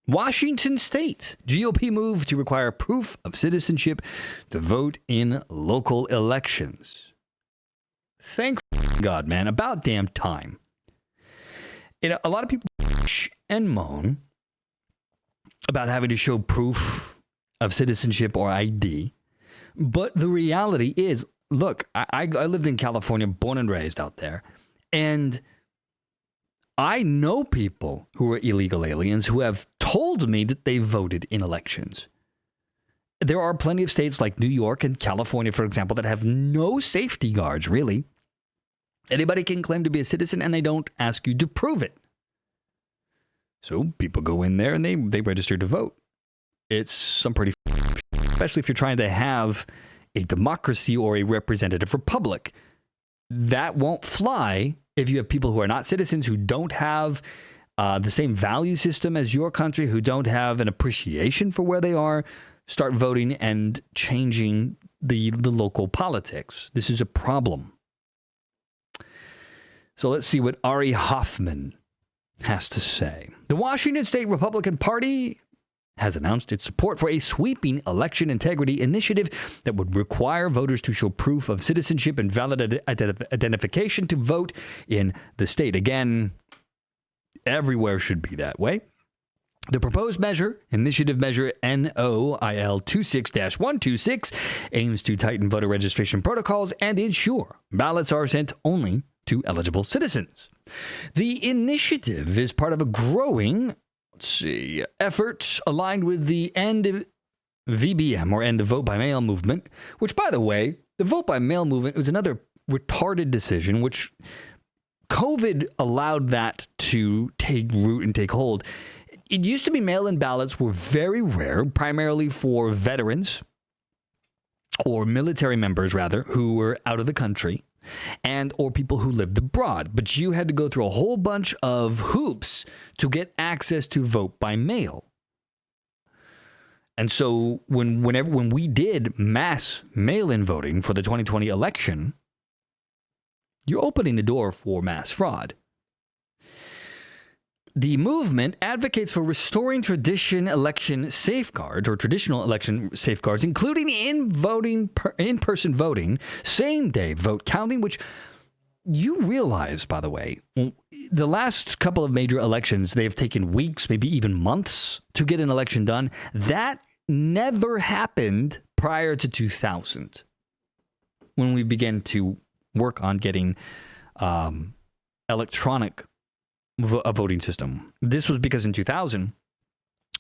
Washington State, GOP move to require proof of citizenship to vote in local elections. Thank God, man. About damn time. You know, a lot of people bitch and moan about having to show proof of citizenship or ID. But the reality is, look, I lived in California, born and raised out there. And I know people who are illegal aliens who have told me that they voted in elections. There are plenty of states like New York and California, for example, that have no safety guards, really. Anybody can claim to be a citizen and they don't ask you to prove it. So people go in there and they register to vote. It's some pretty, especially if you're trying to have a democracy or a representative republic. That won't fly if you have people who are not citizens, who don't have the same value system as your country, who don't have an appreciation for where they are, start voting and changing the local politics. This is a problem. So let's see what Ari Hoffman has to say. The Washington State Republican Party has announced its support for a sweeping election integrity initiative that would require voters to show proof of citizenship and valid identification to vote in the state. Again, everywhere should be that way. The proposed measure, Initiative Measure NOIL26-126, aims to tighten voter registration protocols and ensure ballots are sent only to eligible citizens. The initiative is part of a growing effort aligned with the End VBM, or End the Vote by Mail movement, which, by the way, the Vote by Mail movement was another retarded decision, which COVID allowed that to take root and take hold. It used to be mail-in ballots were very rare, primarily for veterans or military members, rather, who were out of the country, and or people who lived abroad. But you had to go through a whole bunch of hoops to get access to vote by mail. And so when we did mass mail-in voting for the 2020 election, you're opening the door for mass fraud. The movement advocates for restoring traditional election safeguards, including in-person voting, same-day vote counting, which you realize, by the way, the last couple of major elections, they've taken weeks, maybe even months to get an election done. That never happened prior to 2000, when we began to work on getting electronic a voting system. This was because in 2000,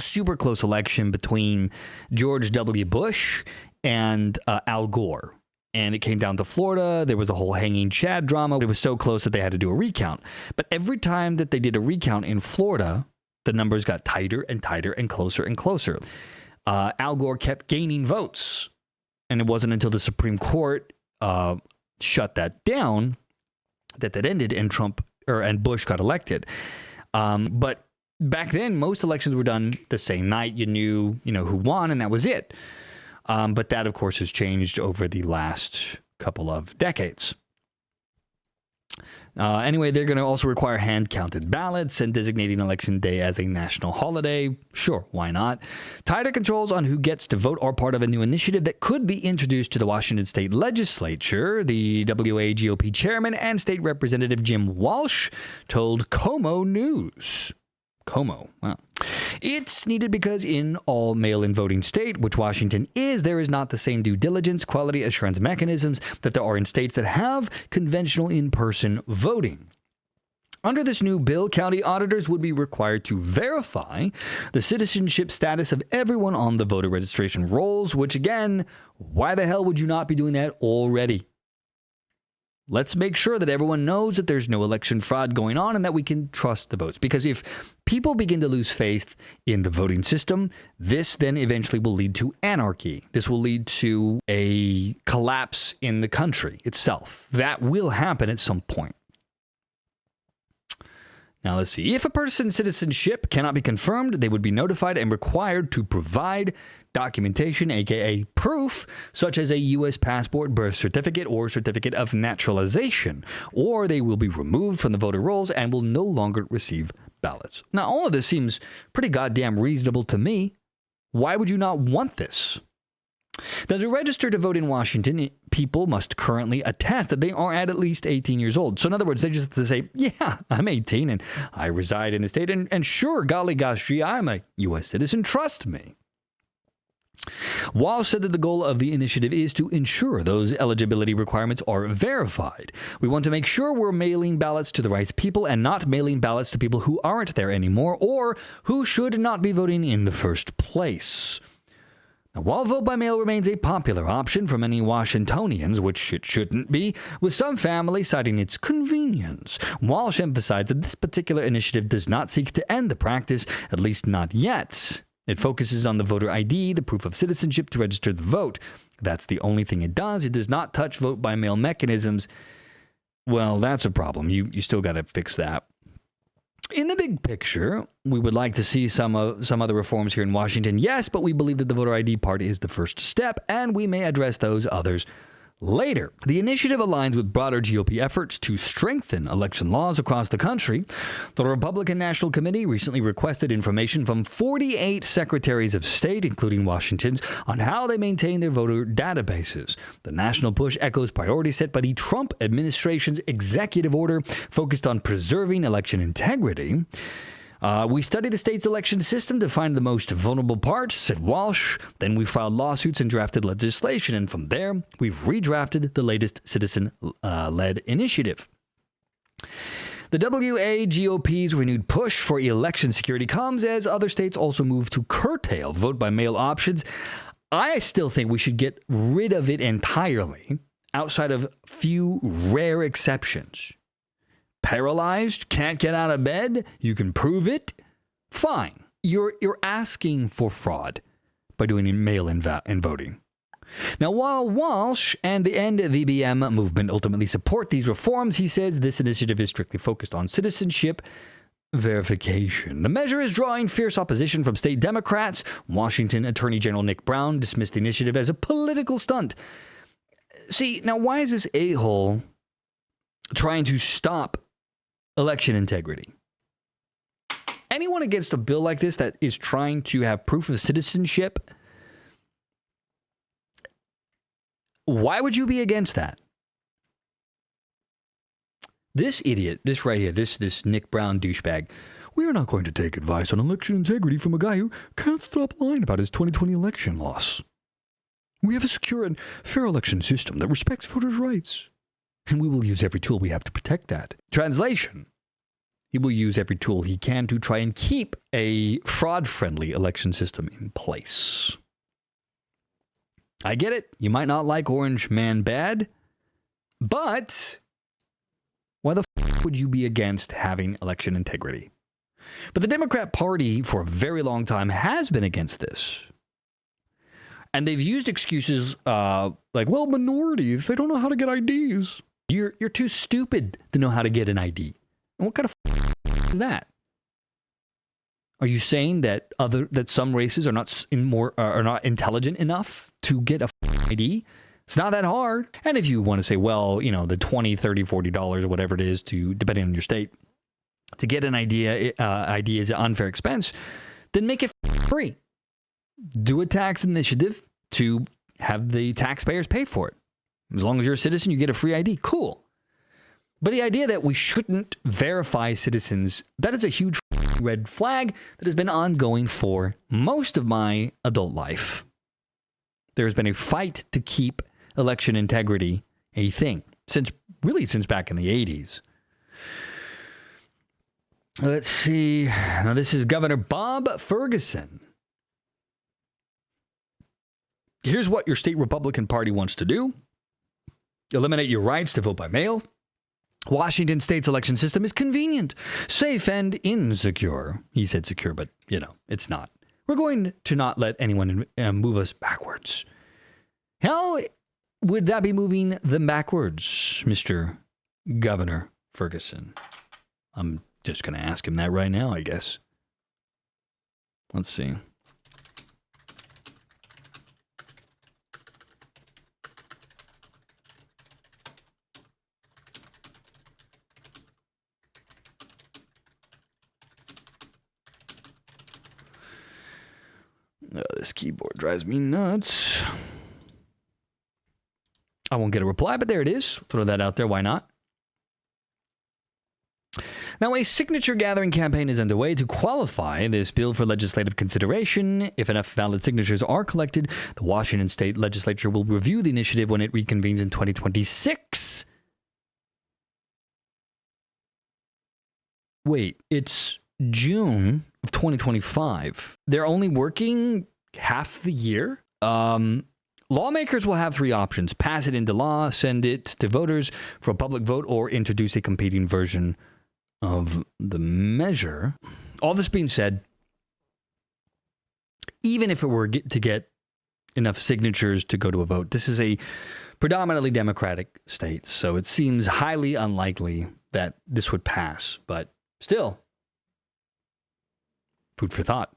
super close election between George W. Bush and Al Gore. And it came down to Florida. There was a whole hanging Chad drama. It was so close that they had to do a recount. But every time that they did a recount in Florida, the numbers got tighter and tighter and closer and closer. Al Gore kept gaining votes. And it wasn't until the Supreme Court shut that down that ended and and Bush got elected. But back then, most elections were done the same night. You knew who won, and that was it. But that, of course, has changed over the last couple of decades. Anyway, they're going to also require hand-counted ballots and designating Election Day as a national holiday. Sure, why not? Tighter controls on who gets to vote are part of a new initiative that could be introduced to the Washington State Legislature. The WAGOP Chairman and State Representative Jim Walsh told Como News. Como, wow. It's needed because in all mail-in voting state, which Washington is, there is not the same due diligence, quality assurance mechanisms that there are in states that have conventional in-person voting. Under this new bill, county auditors would be required to verify the citizenship status of everyone on the voter registration rolls, which again, why the hell would you not be doing that already? Let's make sure that everyone knows that there's no election fraud going on and that we can trust the votes. Because if people begin to lose faith in the voting system, this then eventually will lead to anarchy. This will lead to a collapse in the country itself. That will happen at some point. Now, let's see. If a person's citizenship cannot be confirmed, they would be notified and required to provide documentation, aka proof, such as a U.S. passport, birth certificate, or certificate of naturalization, or they will be removed from the voter rolls and will no longer receive ballots. Now, all of this seems pretty goddamn reasonable to me. Why would you not want this? Now, to register to vote in Washington, people must currently attest that they are at least 18 years old. So in other words, they just have to say, yeah, I'm 18 and I reside in the state. And sure, golly gosh, gee, I'm a U.S. citizen. Trust me. Walsh said that the goal of the initiative is to ensure those eligibility requirements are verified. We want to make sure we're mailing ballots to the right people and not mailing ballots to people who aren't there anymore or who should not be voting in the first place. Now, while vote by mail remains a popular option for many Washingtonians, which it shouldn't be, with some families citing its convenience, Walsh emphasized that this particular initiative does not seek to end the practice, at least not yet. It focuses on the voter ID, the proof of citizenship to register the vote. That's the only thing it does. It does not touch vote by mail mechanisms. Well, that's a problem. You still got to fix that. In the big picture, we would like to see some other reforms here in Washington, yes, but we believe that the voter ID part is the first step, and we may address those others later. The initiative aligns with broader GOP efforts to strengthen election laws across the country. The Republican National Committee recently requested information from 48 secretaries of state, including Washington's, on how they maintain their voter databases. The national push echoes priorities set by the Trump administration's executive order focused on preserving election integrity. We studied the state's election system to find the most vulnerable parts, said Walsh. Then we filed lawsuits and drafted legislation. And from there, we've redrafted the latest citizen-led initiative. The WAGOP's renewed push for election security comes as other states also move to curtail vote-by-mail options. I still think we should get rid of it entirely, outside of few rare exceptions. Paralyzed, can't get out of bed, you can prove it, fine. You're asking for fraud by doing mail-in voting. Now, while Walsh and the End VBM movement ultimately support these reforms, he says this initiative is strictly focused on citizenship verification. The measure is drawing fierce opposition from state Democrats. Washington Attorney General Nick Brown dismissed the initiative as a political stunt. See, now why is this a-hole trying to stop election integrity? Anyone against a bill like this that is trying to have proof of citizenship, why would you be against that? This idiot, this right here, this Nick Brown douchebag, we are not going to take advice on election integrity from a guy who can't stop lying about his 2020 election loss. We have a secure and fair election system that respects voters' rights. And we will use every tool we have to protect that. Translation: he will use every tool he can to try and keep a fraud-friendly election system in place. I get it. You might not like Orange Man bad, but why the f*** would you be against having election integrity? But the Democrat Party, for a very long time, has been against this. And they've used excuses like, well, minorities, they don't know how to get IDs. You're too stupid to know how to get an ID. And what kind of is that? Are you saying that some races are not intelligent enough to get a ID? It's not that hard. And if you want to say, well, you know, the $20, $30, $40 or whatever it is, depending on your state, to get an ID is an unfair expense, then make it free. Do a tax initiative to have the taxpayers pay for it. As long as you're a citizen, you get a free ID. Cool. But the idea that we shouldn't verify citizens, that is a huge red flag that has been ongoing for most of my adult life. There has been a fight to keep election integrity a thing since back in the 80s. Let's see. Now, this is Governor Bob Ferguson. Here's what your state Republican Party wants to do. Eliminate your rights to vote by mail. Washington state's election system is convenient, safe, and insecure. He said secure, but, it's not. We're going to not let anyone move us backwards. How would that be moving them backwards, Mr. Governor Ferguson? I'm just going to ask him that right now, I guess. Let's see. This keyboard drives me nuts. I won't get a reply, but there it is. Throw that out there. Why not? Now, a signature gathering campaign is underway to qualify this bill for legislative consideration. If enough valid signatures are collected, the Washington state legislature will review the initiative when it reconvenes in 2026. Wait, it's June of 2025. They're only working half the year? Lawmakers will have three options: pass it into law, send it to voters for a public vote, or introduce a competing version of the measure. All this being said, even if it were to get enough signatures to go to a vote, this is a predominantly Democratic state, so it seems highly unlikely that this would pass. But still, food for thought.